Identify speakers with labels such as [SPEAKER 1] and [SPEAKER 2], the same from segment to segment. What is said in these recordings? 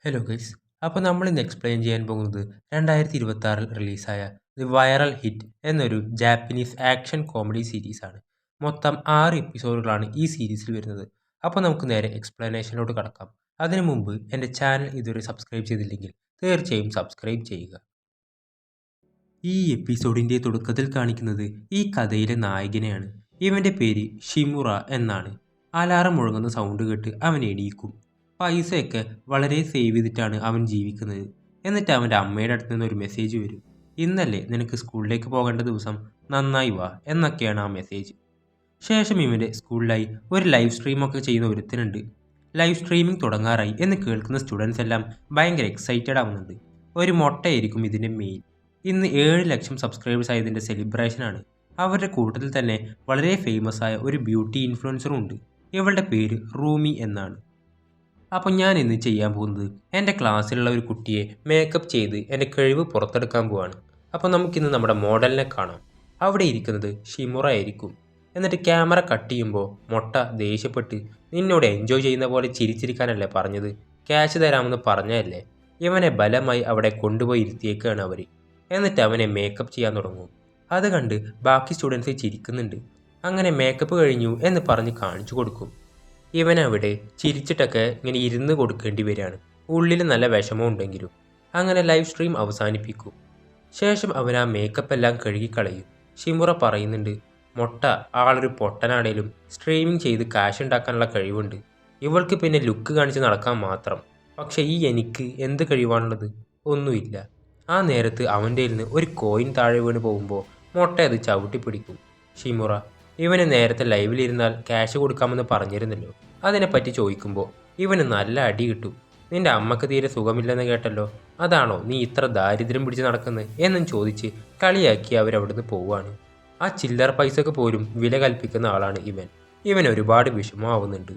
[SPEAKER 1] Hello guys. അപ്പോൾ നമ്മൾ ഇന്ന് എക്സ്പ്ലെയിൻ ചെയ്യാൻ പോകുന്നത് 2026 റിലീസായ ദി വൈറൽ ഹിറ്റ് എന്നൊരു ജാപ്പനീസ് ആക്ഷൻ കോമഡി സീരീസാണ്. മൊത്തം 6 എപ്പിസോഡുകളാണ് ഈ സീരീസിൽ വരുന്നത്. അപ്പോൾ നമുക്ക് നേരെ എക്സ്പ്ലനേഷനിലോട്ട് കടക്കാം. അതിനു മുമ്പ് എൻ്റെ ചാനൽ ഇതുവരെ സബ്സ്ക്രൈബ് ചെയ്തില്ലെങ്കിൽ തീർച്ചയായും സബ്സ്ക്രൈബ് ചെയ്യുക. ഈ എപ്പിസോഡിൻ്റെ തുടക്കത്തിൽ കാണിക്കുന്നത് ഈ കഥയിലെ നായകനെയാണ്. ഇവൻ്റെ പേര് ഷിമുറ എന്നാണ്. അലാറം മുഴങ്ങുന്ന സൗണ്ട് കേട്ട് അവൻ എണീക്കും. പൈസയൊക്കെ വളരെ സേവ് ചെയ്തിട്ടാണ് അവൻ ജീവിക്കുന്നത്. എന്നിട്ട് അവൻ്റെ അമ്മയുടെ അടുത്ത് നിന്ന് ഒരു മെസ്സേജ് വരും. ഇന്നല്ലേ നിനക്ക് സ്കൂളിലേക്ക് പോകേണ്ട ദിവസം, നന്നായി വാ എന്നൊക്കെയാണ് ആ മെസ്സേജ്. ശേഷം ഇവൻ്റെ സ്കൂളിലായി ഒരു ലൈവ് സ്ട്രീമൊക്കെ ചെയ്യുന്ന ഒരുത്തനുണ്ട്. ലൈവ് സ്ട്രീമിംഗ് തുടങ്ങാറായി എന്ന് കേൾക്കുന്ന സ്റ്റുഡൻസ് എല്ലാം ഭയങ്കര എക്സൈറ്റഡ് ആവുന്നുണ്ട്. ഒരു മൊട്ടയായിരിക്കും ഇതിൻ്റെ മെയിൻ. ഇന്ന് 7 ലക്ഷം സബ്സ്ക്രൈബേഴ്സ് ആയതിൻ്റെ സെലിബ്രേഷനാണ്. അവരുടെ കൂട്ടത്തിൽ തന്നെ വളരെ ഫേമസ് ആയ ഒരു ബ്യൂട്ടി ഇൻഫ്ലുവൻസറും ഉണ്ട്. ഇവളുടെ പേര് റൂമി എന്നാണ്. അപ്പോൾ ഞാൻ ഇന്ന് ചെയ്യാൻ പോകുന്നത് എൻ്റെ ക്ലാസ്സിലുള്ള ഒരു കുട്ടിയെ മേക്കപ്പ് ചെയ്ത് എൻ്റെ കഴിവ് പുറത്തെടുക്കാൻ പോവാണ്. അപ്പോൾ നമുക്കിന്ന് നമ്മുടെ മോഡലിനെ കാണാം. അവിടെ ഇരിക്കുന്നത് ഷിമുറ ആയിരിക്കും. എന്നിട്ട് ക്യാമറ കട്ട് ചെയ്യുമ്പോൾ മൊട്ട ദേഷ്യപ്പെട്ട്, നിന്നോട് എൻജോയ് ചെയ്യുന്ന പോലെ ചിരിച്ചിരിക്കാനല്ലേ പറഞ്ഞത്, ക്യാഷ് തരാമെന്ന് പറഞ്ഞതല്ലേ. ഇവനെ ബലമായി അവിടെ കൊണ്ടുപോയി ഇരുത്തിയേക്കാണ് അവർ. എന്നിട്ട് അവനെ മേക്കപ്പ് ചെയ്യാൻ തുടങ്ങും. അത് കണ്ട് ബാക്കി സ്റ്റുഡൻസ് ചിരിക്കുന്നുണ്ട്. അങ്ങനെ മേക്കപ്പ് കഴിഞ്ഞു എന്ന് പറഞ്ഞ് കാണിച്ചു കൊടുക്കും. ഇവനവിടെ ചിരിച്ചിട്ടൊക്കെ ഇങ്ങനെ ഇരുന്ന് കൊടുക്കേണ്ടി വരികയാണ്. ഉള്ളിൽ നല്ല വിഷമം ഉണ്ടെങ്കിലും. അങ്ങനെ ലൈവ് സ്ട്രീം അവസാനിപ്പിക്കും. ശേഷം അവൻ ആ മേക്കപ്പ് എല്ലാം കഴുകിക്കളയും. ഷിമുറ പറയുന്നുണ്ട്, മൊട്ട ആളൊരു പൊട്ടനാണേലും സ്ട്രീമിംഗ് ചെയ്ത് കാശ് ഉണ്ടാക്കാനുള്ള കഴിവുണ്ട്. ഇവൾക്ക് പിന്നെ ലുക്ക് കാണിച്ച് നടക്കാൻ മാത്രം. പക്ഷെ ഈ എനിക്ക് എന്ത് കഴിവാണുള്ളത്? ഒന്നുമില്ല. ആ നേരത്ത് അവൻ്റെ നിന്ന് ഒരു കോയിൻ താഴെ വീണ് പോകുമ്പോൾ മൊട്ട അത് ചവിട്ടി പിടിക്കും. ഷിമുറ, ഇവന് നേരത്തെ ലൈവിലിരുന്നാൽ ക്യാഷ് കൊടുക്കാമെന്ന് പറഞ്ഞിരുന്നല്ലോ, അതിനെപ്പറ്റി ചോദിക്കുമ്പോൾ ഇവന് നല്ല അടി കിട്ടും. നിന്റെ അമ്മക്ക് തീരെ സുഖമില്ലെന്ന് കേട്ടല്ലോ, അതാണോ നീ ഇത്ര ദാരിദ്ര്യം പിടിച്ച് നടക്കുന്നത് എന്നും ചോദിച്ച് കളിയാക്കി അവരവിടുന്ന് പോവുകയാണ്. ആ ചില്ലറ പൈസക്ക് പോലും വില കൽപ്പിക്കുന്ന ആളാണ് ഇവൻ. ഇവൻ ഒരുപാട് വിഷമമാവുന്നുണ്ട്.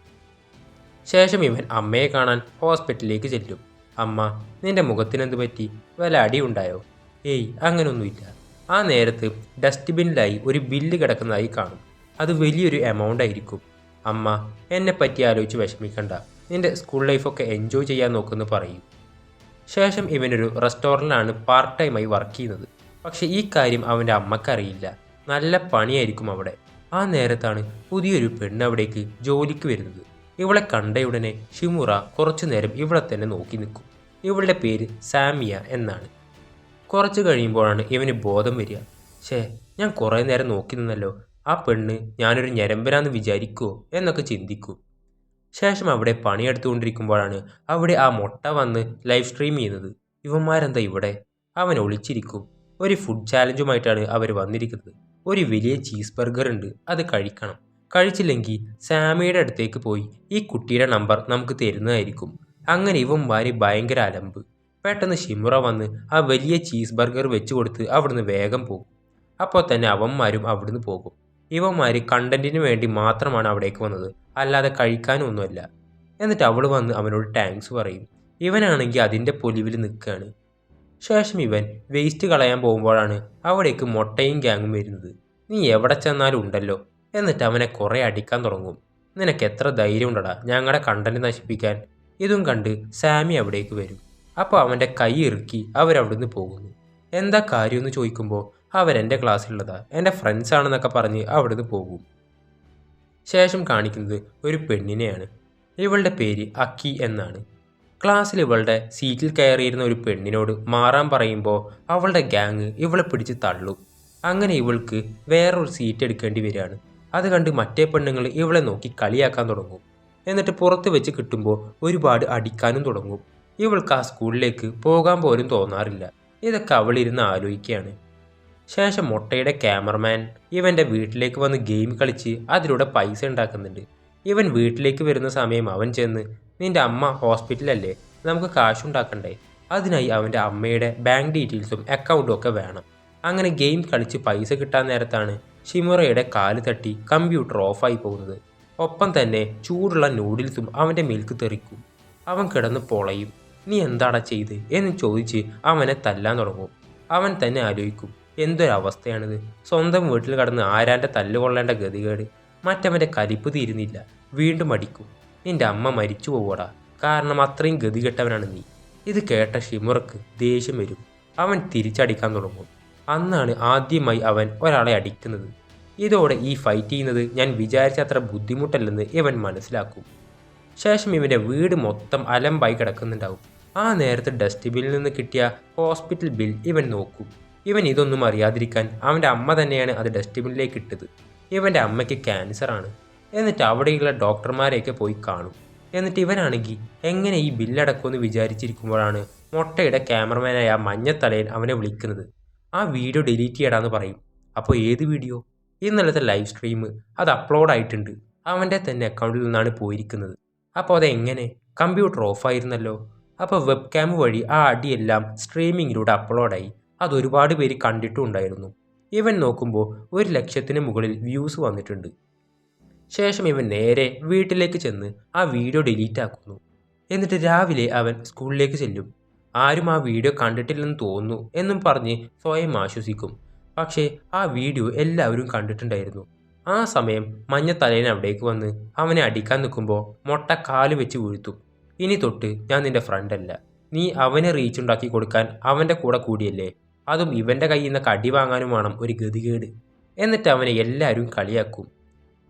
[SPEAKER 1] ശേഷം ഇവൻ അമ്മയെ കാണാൻ ഹോസ്പിറ്റലിലേക്ക് ചെല്ലും. അമ്മ, നിന്റെ മുഖത്തിനെന്ത് പറ്റി? വല്ല അടിയുണ്ടായോ? ഏയ്, അങ്ങനൊന്നുമില്ല. ആ നേരത്ത് ഡസ്റ്റ്ബിന്നിലായി ഒരു ബില്ല് കിടക്കുന്നതായി കാണും. അത് വലിയൊരു എമൗണ്ട് ആയിരിക്കും. അമ്മ, എന്നെപ്പറ്റി ആലോചിച്ച് വിഷമിക്കണ്ട, നിന്റെ സ്കൂൾ ലൈഫൊക്കെ എൻജോയ് ചെയ്യാൻ നോക്കുമെന്ന് പറയും. ശേഷം ഇവനൊരു റെസ്റ്റോറൻറ്റിലാണ് പാർട്ട് ടൈമായി വർക്ക് ചെയ്യുന്നത്. പക്ഷെ ഈ കാര്യം അവൻ്റെ അമ്മക്കറിയില്ല. നല്ല പണിയായിരിക്കും അവിടെ. ആ നേരത്താണ് പുതിയൊരു പെണ്ണ് അവിടേക്ക് ജോലിക്ക് വരുന്നത്. ഇവളെ കണ്ടയുടനെ ഷിമുറ കുറച്ചു നേരം ഇവളെ തന്നെ നോക്കി നിൽക്കും. ഇവളുടെ പേര് സാമിയ എന്നാണ്. കുറച്ച് കഴിയുമ്പോഴാണ് ഇവന് ബോധം വരിക. ഞാൻ കുറേ നേരം നോക്കി നിന്നല്ലോ, ആ പെണ്ണ് ഞാനൊരു ഞരമ്പനാന്ന് വിചാരിക്കുമോ എന്നൊക്കെ ചിന്തിക്കും. ശേഷം അവിടെ പണിയെടുത്തുകൊണ്ടിരിക്കുമ്പോഴാണ് അവിടെ ആ മൊട്ട വന്ന് ലൈവ് സ്ട്രീം ചെയ്യുന്നത്. ഇവന്മാരെന്താ ഇവിടെ? അവൻ ഒളിച്ചിരിക്കും. ഒരു ഫുഡ് ചാലഞ്ചുമായിട്ടാണ് അവർ വന്നിരിക്കുന്നത്. ഒരു വലിയ ചീസ് ബർഗർ ഉണ്ട്, അത് കഴിക്കണം. കഴിച്ചില്ലെങ്കിൽ സാമിയുടെ അടുത്തേക്ക് പോയി ഈ കുട്ടിയുടെ നമ്പർ നമുക്ക് തരുന്നതായിരിക്കും. അങ്ങനെ ഇവന്മാര് ഭയങ്കര അലമ്പ്. പെട്ടെന്ന് ഷിമുറ വന്ന് ആ വലിയ ചീസ് ബർഗർ വെച്ച് കൊടുത്ത് അവിടുന്ന് വേഗം പോകും. അപ്പോൾ തന്നെ അവന്മാരും അവിടുന്ന് പോകും. ഇവന്മാർ കണ്ടന്റിന് വേണ്ടി മാത്രമാണ് അവിടേക്ക് വന്നത്, അല്ലാതെ കഴിക്കാനും ഒന്നുമല്ല. എന്നിട്ട് അവൾ വന്ന് അവനോട് താങ്ക്സ് പറയും. ഇവനാണെങ്കിൽ അതിൻ്റെ പൊലിവിൽ നിൽക്കുകയാണ്. ശേഷം ഇവൻ വേസ്റ്റ് കളയാൻ പോകുമ്പോഴാണ് അവിടേക്ക് മൊട്ടയും ഗ്യാങ്ങും വരുന്നത്. നീ എവിടെ ചെന്നാലും ഉണ്ടല്ലോ. എന്നിട്ട് അവനെ കുറേ അടിക്കാൻ തുടങ്ങും. നിനക്ക് എത്ര ധൈര്യം ഉണ്ടടാ ഞങ്ങളുടെ കണ്ടന്റ് നശിപ്പിക്കാൻ? ഇതും കണ്ട് സാമി അവിടേക്ക് വരും. അപ്പോൾ അവൻ്റെ കൈ ഇറുക്കി അവരവിടുന്ന് പോകുന്നു. എന്താ കാര്യമെന്ന് ചോദിക്കുമ്പോൾ അവരെൻ്റെ ക്ലാസ്സിലുള്ളതാ, എൻ്റെ ഫ്രണ്ട്സ് ആണെന്നൊക്കെ പറഞ്ഞ് അവിടുന്ന് പോകും. ശേഷം കാണിക്കുന്നത് ഒരു പെണ്ണിനെയാണ്. ഇവളുടെ പേര് അക്കി എന്നാണ്. ക്ലാസ്സിൽ ഇവളുടെ സീറ്റിൽ കയറിയിരുന്ന ഒരു പെണ്ണിനോട് മാറാൻ പറയുമ്പോൾ അവളുടെ ഗ്യാങ് ഇവളെ പിടിച്ച് തള്ളും. അങ്ങനെ ഇവൾക്ക് വേറൊരു സീറ്റ് എടുക്കേണ്ടി വരികയാണ്. അത് കണ്ട് മറ്റേ പെണ്ണുങ്ങൾ ഇവളെ നോക്കി കളിയാക്കാൻ തുടങ്ങും. എന്നിട്ട് പുറത്ത് വെച്ച് കിട്ടുമ്പോൾ ഒരുപാട് അടിക്കാനും തുടങ്ങും. ഇവൾക്ക് ആ സ്കൂളിലേക്ക് പോകാൻ പോലും തോന്നാറില്ല. ഇതൊക്കെ അവളിരുന്ന് ആലോചിക്കുകയാണ്. ശേഷം മൊട്ടയുടെ ക്യാമറമാൻ ഇവൻ്റെ വീട്ടിലേക്ക് വന്ന് ഗെയിം കളിച്ച് അതിലൂടെ പൈസ ഉണ്ടാക്കുന്നുണ്ട്. ഇവൻ വീട്ടിലേക്ക് വരുന്ന സമയം അവൻ ചെന്ന്, നിൻ്റെ അമ്മ ഹോസ്പിറ്റലല്ലേ, നമുക്ക് കാശുണ്ടാക്കണ്ടേ? അതിനായി അവൻ്റെ അമ്മയുടെ ബാങ്ക് ഡീറ്റെയിൽസും അക്കൗണ്ടും ഒക്കെ വേണം. അങ്ങനെ ഗെയിം കളിച്ച് പൈസ കിട്ടാൻ നേരത്താണ് ഷിമുറയുടെ കാല് തട്ടി കമ്പ്യൂട്ടർ ഓഫായി പോകുന്നത്. ഒപ്പം തന്നെ ചൂടുള്ള നൂഡിൽസും അവൻ്റെ മേൽക്ക് തെറിക്കും. അവൻ കിടന്ന് പൊളയും. നീ എന്താടാ ചെയ്ത് എന്ന് ചോദിച്ച് അവനെ തല്ലാൻ തുടങ്ങും. അവൻ തന്നെ ആലോചിക്കും, എന്തൊരവസ്ഥയാണിത്, സ്വന്തം വീട്ടിൽ കടന്ന് ആരാൻ്റെ തല്ലുകൊള്ളേണ്ട ഗതികേട്. മറ്റവൻ്റെ കലിപ്പ് തീരുന്നില്ല. വീണ്ടും അടിക്കും. നിൻ്റെ അമ്മ മരിച്ചു പോവടാ, കാരണം അത്രയും ഗതികെട്ടവനാണ് നീ. ഇത് കേട്ട ഷിമുറക്ക് ദേഷ്യം വരും. അവൻ തിരിച്ചടിക്കാൻ തുടങ്ങും. അന്നാണ് ആദ്യമായി അവൻ ഒരാളെ അടിക്കുന്നത്. ഇതോടെ ഈ ഫൈറ്റ് ചെയ്യുന്നത് ഞാൻ വിചാരിച്ച അത്ര ബുദ്ധിമുട്ടല്ലെന്ന് ഇവൻ മനസ്സിലാക്കും. ശേഷം ഇവൻ്റെ വീട് മൊത്തം അലമ്പായി കിടക്കുന്നുണ്ടാവും. ആ നേരത്തെ ഡസ്റ്റ്ബിന്നിൽ നിന്ന് കിട്ടിയ ഹോസ്പിറ്റൽ ബിൽ ഇവൻ നോക്കും. ഇവൻ ഇതൊന്നും അറിയാതിരിക്കാൻ അവൻ്റെ അമ്മ തന്നെയാണ് അത് ഡസ്റ്റ്ബിന്നിലേക്ക് ഇട്ടത്. ഇവൻ്റെ അമ്മയ്ക്ക് ക്യാൻസറാണ്. എന്നിട്ട് അവിടെയുള്ള ഡോക്ടർമാരെയൊക്കെ പോയി കാണും. എന്നിട്ട് ഇവനാണെങ്കിൽ എങ്ങനെ ഈ ബില്ലടക്കുമെന്ന് വിചാരിച്ചിരിക്കുമ്പോഴാണ് മൊട്ടയുടെ ക്യാമറമാനായ മഞ്ഞത്തലയൻ അവനെ വിളിക്കുന്നത്. ആ വീഡിയോ ഡിലീറ്റ് ചെയ്യടാന്ന് പറയും. അപ്പോൾ ഏത് വീഡിയോ? ഇന്നലത്തെ ലൈവ് സ്ട്രീം അത് അപ്ലോഡ് ആയിട്ടുണ്ട്. അവൻ്റെ തന്നെ അക്കൗണ്ടിൽ നിന്നാണ് പോയിരിക്കുന്നത്. അപ്പോൾ അതെങ്ങനെ? കമ്പ്യൂട്ടർ ഓഫായിരുന്നല്ലോ. അപ്പോൾ വെബ് ക്യാം വഴി ആ അടിയെല്ലാം സ്ട്രീമിങ്ങിലൂടെ അപ്ലോഡായി. അതൊരുപാട് പേര് കണ്ടിട്ടും ഉണ്ടായിരുന്നു. ഇവൻ നോക്കുമ്പോൾ 1,00,000 മുകളിൽ വ്യൂസ് വന്നിട്ടുണ്ട്. ശേഷം ഇവൻ നേരെ വീട്ടിലേക്ക് ചെന്ന് ആ വീഡിയോ ഡിലീറ്റ് ആക്കുന്നു. എന്നിട്ട് രാവിലെ അവൻ സ്കൂളിലേക്ക് ചെല്ലും. ആരും ആ വീഡിയോ കണ്ടിട്ടില്ലെന്ന് തോന്നുന്നു എന്നും പറഞ്ഞ് സ്വയം ആശ്വസിക്കും. പക്ഷേ ആ വീഡിയോ എല്ലാവരും കണ്ടിട്ടുണ്ടായിരുന്നു. ആ സമയം മഞ്ഞത്തലയൻ അവിടേക്ക് വന്ന് അവനെ അടിക്കാൻ നിൽക്കുമ്പോൾ മൊട്ട കാല് വെച്ച് വീഴ്ത്തും. ഇനി തൊട്ട് ഞാൻ നിന്റെ ഫ്രണ്ടല്ല. നീ അവനെ റീച്ച് ഉണ്ടാക്കി കൊടുക്കാൻ അവൻ്റെ കൂടെ കൂടിയല്ലേ? അതും ഇവൻ്റെ കയ്യിൽ നിന്നൊക്കെ അടി വാങ്ങാനും വേണം ഒരു ഗതികേട്. എന്നിട്ട് അവനെ എല്ലാവരും കളിയാക്കും.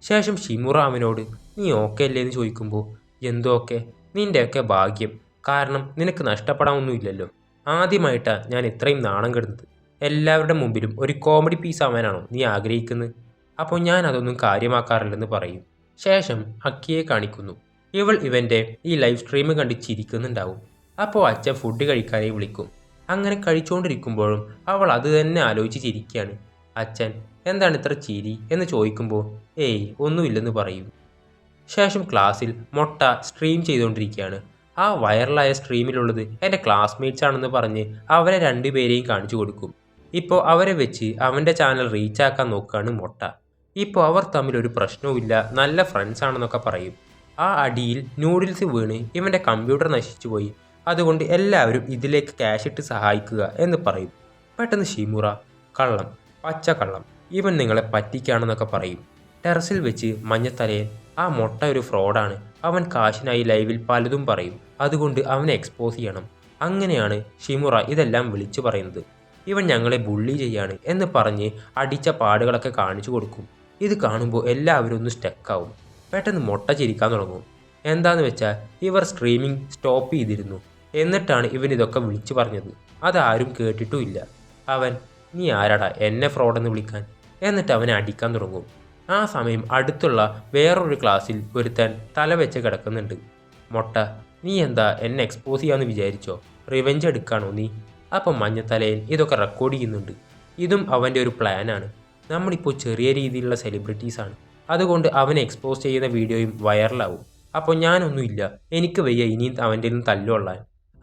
[SPEAKER 1] ശേഷം ഷിമുറ അവനോട് നീ ഓക്കെ അല്ലേ എന്ന് ചോദിക്കുമ്പോൾ എന്തോ ഓക്കെ, നിൻ്റെയൊക്കെ ഭാഗ്യം. കാരണം നിനക്ക് നഷ്ടപ്പെടാനൊന്നുമില്ലല്ലോ. ആദ്യമായിട്ടാണ് ഞാൻ ഇത്രയും നാണം കെടുന്നത്. എല്ലാവരുടെ മുമ്പിലും ഒരു കോമഡി പീസ് ആവാനാണോ നീ ആഗ്രഹിക്കുന്നത്? അപ്പോൾ ഞാൻ അതൊന്നും കാര്യമാക്കാറില്ലെന്ന് പറയും. ശേഷം അക്കിയെ കാണിക്കുന്നു. ഇവൾ ഇവൻ്റെ ഈ ലൈവ് സ്ട്രീം കണ്ട് ചിരിക്കുന്നുണ്ടാവും. അപ്പോൾ അച്ഛൻ ഫുഡ് കഴിക്കാനായി വിളിക്കും. അങ്ങനെ കഴിച്ചുകൊണ്ടിരിക്കുമ്പോഴും അവൾ അത് തന്നെ ആലോചിച്ച് ചിരിക്കുകയാണ്. അച്ഛൻ എന്താണ് ഇത്ര ചിരി എന്ന് ചോദിക്കുമ്പോൾ ഏയ് ഒന്നുമില്ലെന്ന് പറയും. ശേഷം ക്ലാസ്സിൽ മൊട്ട സ്ട്രീം ചെയ്തുകൊണ്ടിരിക്കുകയാണ്. ആ വൈറലായ സ്ട്രീമിലുള്ളത് എൻ്റെ ക്ലാസ്മേറ്റ്സ് ആണെന്ന് പറഞ്ഞ് അവരെ രണ്ടുപേരെയും കാണിച്ചു കൊടുക്കും. ഇപ്പോൾ അവരെ വെച്ച് അവൻ്റെ ചാനൽ റീച്ചാക്കാൻ നോക്കുകയാണ് മൊട്ട. ഇപ്പോൾ അവർ തമ്മിലൊരു പ്രശ്നവുമില്ല, നല്ല ഫ്രണ്ട്സ് ആണെന്നൊക്കെ പറയും. ആ അടിയിൽ നൂഡിൽസ് വീണ് ഇവൻ്റെ കമ്പ്യൂട്ടർ നശിച്ചു പോയി. അതുകൊണ്ട് എല്ലാവരും ഇതിലേക്ക് ക്യാഷ് ഇട്ട് സഹായിക്കുക എന്ന് പറയും. പെട്ടെന്ന് ഷിമുറ കള്ളം, പച്ചക്കള്ളം, ഇവൻ നിങ്ങളെ പറ്റിക്കുകയാണെന്നൊക്കെ പറയും. ടെറസിൽ വെച്ച് മഞ്ഞത്തലയൻ ആ മൊട്ട ഒരു ഫ്രോഡാണ്, അവൻ കാശിനായി ലൈവിൽ പലതും പറയും, അതുകൊണ്ട് അവനെ എക്സ്പോസ് ചെയ്യണം. അങ്ങനെയാണ് ഷിമുറ ഇതെല്ലാം വിളിച്ചു പറയുന്നത്. ഇവൻ ഞങ്ങളെ ബുള്ളി ചെയ്യാണ് എന്ന് പറഞ്ഞ് അടിച്ച പാടുകളൊക്കെ കാണിച്ചു കൊടുക്കും. ഇത് കാണുമ്പോൾ എല്ലാവരും ഒന്ന് സ്റ്റക്കാവും. പെട്ടെന്ന് മൊട്ട ചിരിക്കാൻ തുടങ്ങും. എന്താന്ന് വെച്ചാൽ ഇവർ സ്ട്രീമിംഗ് സ്റ്റോപ്പ് ചെയ്തിരുന്നു. എന്നിട്ടാണ് ഇവൻ ഇതൊക്കെ വിളിച്ചു പറഞ്ഞത്. അതാരും കേട്ടിട്ടുമില്ല. അവൻ നീ ആരാടാ എന്നെ ഫ്രോഡെന്ന് വിളിക്കാൻ? എന്നിട്ട് അവനെ അടിക്കാൻ തുടങ്ങും. ആ സമയം അടുത്തുള്ള വേറൊരു ക്ലാസ്സിൽ ഒരുത്തൻ തല വെച്ച് കിടക്കുന്നുണ്ട്. മൊട്ട നീ എന്താ എന്നെ എക്സ്പോസ് ചെയ്യാമെന്ന് വിചാരിച്ചോ? റിവെഞ്ച് എടുക്കാണോ നീ? അപ്പം മഞ്ഞത്തലയൻ ഇതൊക്കെ റെക്കോർഡ് ചെയ്യുന്നുണ്ട്. ഇതും അവൻ്റെ ഒരു പ്ലാനാണ്. നമ്മളിപ്പോൾ ചെറിയ രീതിയിലുള്ള സെലിബ്രിറ്റീസാണ്, അതുകൊണ്ട് അവനെ എക്സ്പോസ് ചെയ്യുന്ന വീഡിയോയും വൈറലാവും. അപ്പോൾ ഞാനൊന്നുമില്ല, എനിക്ക് വയ്യ ഇനിയും അവൻ്റെ നിന്ന് തല്ലുകൊള്ളാൻ.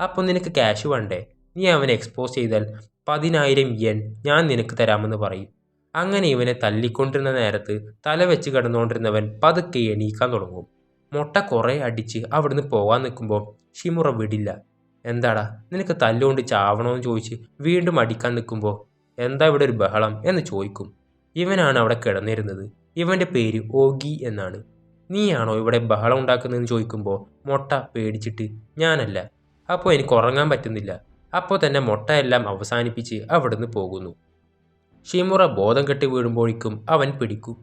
[SPEAKER 1] അപ്പോൾ നിനക്ക് ക്യാഷ് വേണ്ടേ? നീ അവനെ എക്സ്പോസ് ചെയ്താൽ 10,000 yen ഞാൻ നിനക്ക് തരാമെന്ന് പറയും. അങ്ങനെ ഇവനെ തല്ലിക്കൊണ്ടിരുന്ന നേരത്ത് തല വെച്ച് കിടന്നുകൊണ്ടിരുന്നവൻ പതുക്കെ എണീക്കാൻ തുടങ്ങും. മൊട്ട കുറേ അടിച്ച് അവിടുന്ന് പോകാൻ നിൽക്കുമ്പോൾ ഷിമുറ വിടില്ല. എന്താടാ നിനക്ക് തല്ലുകൊണ്ട് ചാവണമെന്ന് ചോദിച്ച് വീണ്ടും അടിക്കാൻ നിൽക്കുമ്പോൾ എന്താ ഇവിടെ ഒരു ബഹളം എന്ന് ചോദിക്കും. ഇവനാണ് അവിടെ കിടന്നിരുന്നത്. ഇവൻ്റെ പേര് ഓഗി എന്നാണ്. നീയാണോ ഇവിടെ ബഹളം ഉണ്ടാക്കുന്നതെന്ന് ചോദിക്കുമ്പോൾ മൊട്ട പേടിച്ചിട്ട് ഞാനല്ല. അപ്പോൾ എനിക്ക് ഉറങ്ങാൻ പറ്റുന്നില്ല. അപ്പോൾ തന്നെ മൊട്ടയെല്ലാം അവസാനിപ്പിച്ച് അവിടുന്ന് പോകുന്നു. ഷിമുറ ബോധം കെട്ടി വീഴുമ്പോഴേക്കും അവൻ പിടിക്കും.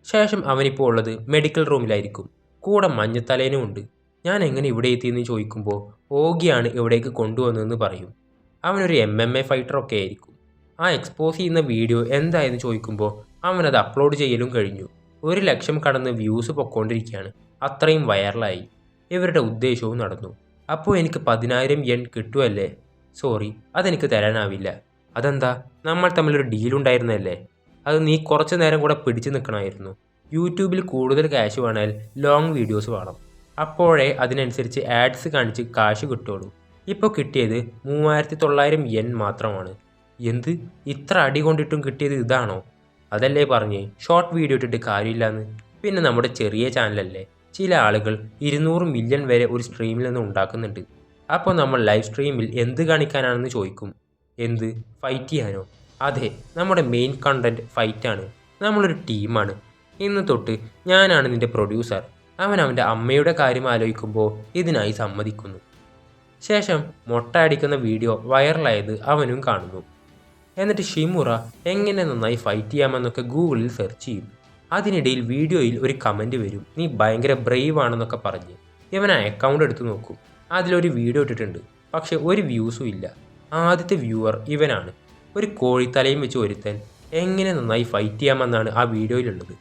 [SPEAKER 1] ശേഷം അവനിപ്പോൾ ഉള്ളത് മെഡിക്കൽ റൂമിലായിരിക്കും. കൂടെ മഞ്ഞത്തലേനും ഉണ്ട്. ഞാൻ എങ്ങനെ ഇവിടെ എത്തിയെന്ന് ചോദിക്കുമ്പോൾ ഓഗിയാണ് ഇവിടേക്ക് കൊണ്ടുവന്നതെന്ന് പറയും. അവനൊരു MMA ഫൈറ്ററൊക്കെ ആയിരിക്കും. ആ എക്സ്പോസ് ചെയ്യുന്ന വീഡിയോ എന്തായെന്ന് ചോദിക്കുമ്പോൾ അവനത് അപ്ലോഡ് ചെയ്യലും കഴിഞ്ഞു. 1,00,000 കടന്ന് വ്യൂസ് പൊക്കോണ്ടിരിക്കുകയാണ്. അത്രയും വൈറലായി. ഇവരുടെ ഉദ്ദേശവും നടന്നു. അപ്പോൾ എനിക്ക് 10,000 yen കിട്ടുമല്ലേ? സോറി, അതെനിക്ക് തരാനാവില്ല. അതെന്താ? നമ്മൾ തമ്മിലൊരു ഡീലുണ്ടായിരുന്നല്ലേ? അത് നീ കുറച്ച് നേരം കൂടെ പിടിച്ചു നിൽക്കണമായിരുന്നു. യൂട്യൂബിൽ കൂടുതൽ ക്യാഷ് വേണേൽ ലോങ് വീഡിയോസ് വേണം. അപ്പോഴേ അതിനനുസരിച്ച് ആഡ്സ് കാണിച്ച് കാശ് കിട്ടുള്ളൂ. ഇപ്പോൾ കിട്ടിയത് 3,900 yen മാത്രമാണ്. എന്ത്? ഇത്ര അടി കൊണ്ടിട്ടും കിട്ടിയത് ഇതാണോ? അതല്ലേ പറഞ്ഞേ ഷോർട്ട് വീഡിയോ ഇട്ടിട്ട് കാര്യമില്ലാന്ന്. പിന്നെ നമ്മുടെ ചെറിയ ചാനലല്ലേ. ചില ആളുകൾ 200 മില്യൺ വരെ ഒരു സ്ട്രീമിൽ നിന്ന് ഉണ്ടാക്കുന്നുണ്ട്. അപ്പോൾ നമ്മൾ ലൈവ് സ്ട്രീമിൽ എന്ത് കാണിക്കാനാണെന്ന് ചോദിക്കും. എന്ത്? ഫൈറ്റ് ചെയ്യാനോ? അതെ, നമ്മുടെ മെയിൻ കണ്ടൻറ്റ് ഫൈറ്റാണ്. നമ്മളൊരു ടീമാണ്. ഇന്ന് തൊട്ട് ഞാനാണ് നിൻ്റെ പ്രൊഡ്യൂസർ. അവൻ അവൻ്റെ അമ്മയുടെ കാര്യം ആലോചിക്കുമ്പോൾ ഇതിനായി സമ്മതിക്കുന്നു. ശേഷം മൊട്ട അടിക്കുന്ന വീഡിയോ വൈറലായത് അവനും കാണുന്നു. എന്നിട്ട് ഷിമുറ എങ്ങനെ നന്നായി ഫൈറ്റ് ചെയ്യാമെന്നൊക്കെ ഗൂഗിളിൽ സെർച്ച് ചെയ്യും. അതിനിടയിൽ വീഡിയോയിൽ ഒരു കമൻറ്റ് വരും, നീ ഭയങ്കര ബ്രേവ് ആണെന്നൊക്കെ പറഞ്ഞ്. ഇവൻ ആ അക്കൗണ്ട് എടുത്ത് നോക്കും. അതിലൊരു വീഡിയോ ഇട്ടിട്ടുണ്ട്, പക്ഷെ ഒരു വ്യൂസും ഇല്ല. ആദ്യത്തെ വ്യൂവർ ഇവനാണ്. ഒരു കോഴിത്തലയും വെച്ച് ഒരുത്തൻ എങ്ങനെ നന്നായി ഫൈറ്റ് ചെയ്യാമെന്നാണ് ആ വീഡിയോയിലുള്ളത്.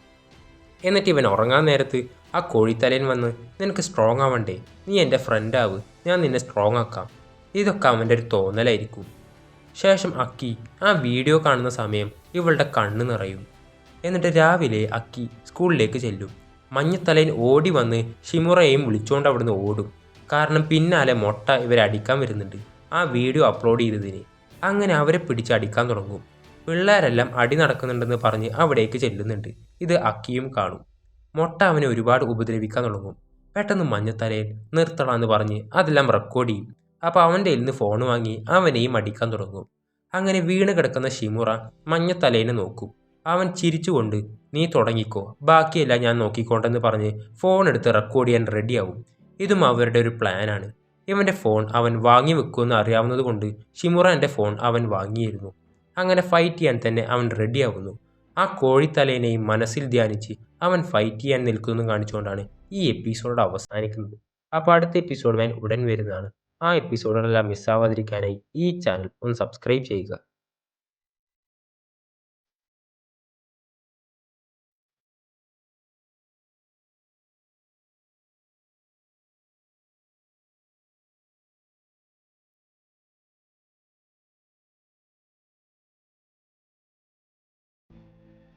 [SPEAKER 1] എന്നിട്ട് ഇവൻ ഉറങ്ങാൻ നേരത്ത് ആ കോഴിത്തലയൻ വന്ന്, നിനക്ക് സ്ട്രോങ് ആവണ്ടേ, നീ എൻ്റെ ഫ്രണ്ടാവ്, ഞാൻ നിന്നെ സ്ട്രോങ് ആക്കാം. ഇതൊക്കെ അവൻ്റെ ഒരു തോന്നലായിരിക്കും. ശേഷം അക്കി ആ വീഡിയോ കാണുന്ന സമയം ഇവളുടെ കണ്ണ് നിറയും. എന്നിട്ട് രാവിലെ അക്കി സ്കൂളിലേക്ക് ചെല്ലും. മഞ്ഞത്തലയൻ ഓടി വന്ന് ഷിമുറയെയും വിളിച്ചുകൊണ്ട് അവിടുന്ന് ഓടും. കാരണം പിന്നാലെ മൊട്ട ഇവരെ അടിക്കാൻ വരുന്നുണ്ട്, ആ വീഡിയോ അപ്ലോഡ് ചെയ്തതിന്. അങ്ങനെ അവരെ പിടിച്ച് അടിക്കാൻ തുടങ്ങും. പിള്ളേരെല്ലാം അടി നടക്കുന്നുണ്ടെന്ന് പറഞ്ഞ് അവിടേക്ക് ചെല്ലുന്നുണ്ട്. ഇത് അക്കിയും കാണും. മൊട്ട അവനെ ഒരുപാട് ഉപദ്രവിക്കാൻ തുടങ്ങും. പെട്ടെന്ന് മഞ്ഞത്തലയൻ നിർത്തണമെന്ന് പറഞ്ഞ് അതെല്ലാം റെക്കോർഡ് ചെയ്യും. അപ്പോൾ അവൻ്റെ കയ്യിൽ നിന്ന് ഫോൺ വാങ്ങി അവനെയും അടിക്കാൻ തുടങ്ങും. അങ്ങനെ വീണ് കിടക്കുന്ന ഷിമുറ മഞ്ഞത്തലയനെ നോക്കും. അവൻ ചിരിച്ചുകൊണ്ട്, നീ തുടങ്ങിക്കോ, ബാക്കിയെല്ലാം ഞാൻ നോക്കിക്കോണ്ടെന്ന് പറഞ്ഞ് ഫോൺ എടുത്ത് റെക്കോർഡ് ചെയ്യാൻ റെഡിയാവും. ഇതും അവരുടെ ഒരു പ്ലാനാണ്. ഇവൻ്റെ ഫോൺ അവൻ വാങ്ങി വെക്കുമെന്ന് അറിയാവുന്നത് കൊണ്ട് ഷിമുറൻ്റെ ഫോൺ അവൻ വാങ്ങിയിരുന്നു. അങ്ങനെ ഫൈറ്റ് ചെയ്യാൻ തന്നെ അവൻ റെഡിയാവുന്നു. ആ കോഴിത്തലേനെയും മനസ്സിൽ ധ്യാനിച്ച് അവൻ ഫൈറ്റ് ചെയ്യാൻ നിൽക്കുന്നു കാണിച്ചുകൊണ്ടാണ് ഈ എപ്പിസോഡ് അവസാനിക്കുന്നത്. അപ്പോൾ അടുത്ത എപ്പിസോഡ് ഉടൻ വരുന്നതാണ്. ആ എപ്പിസോഡുകളെല്ലാം മിസ്സാവാതിരിക്കാനായി ഈ ചാനൽ ഒന്ന് സബ്സ്ക്രൈബ് ചെയ്യുക.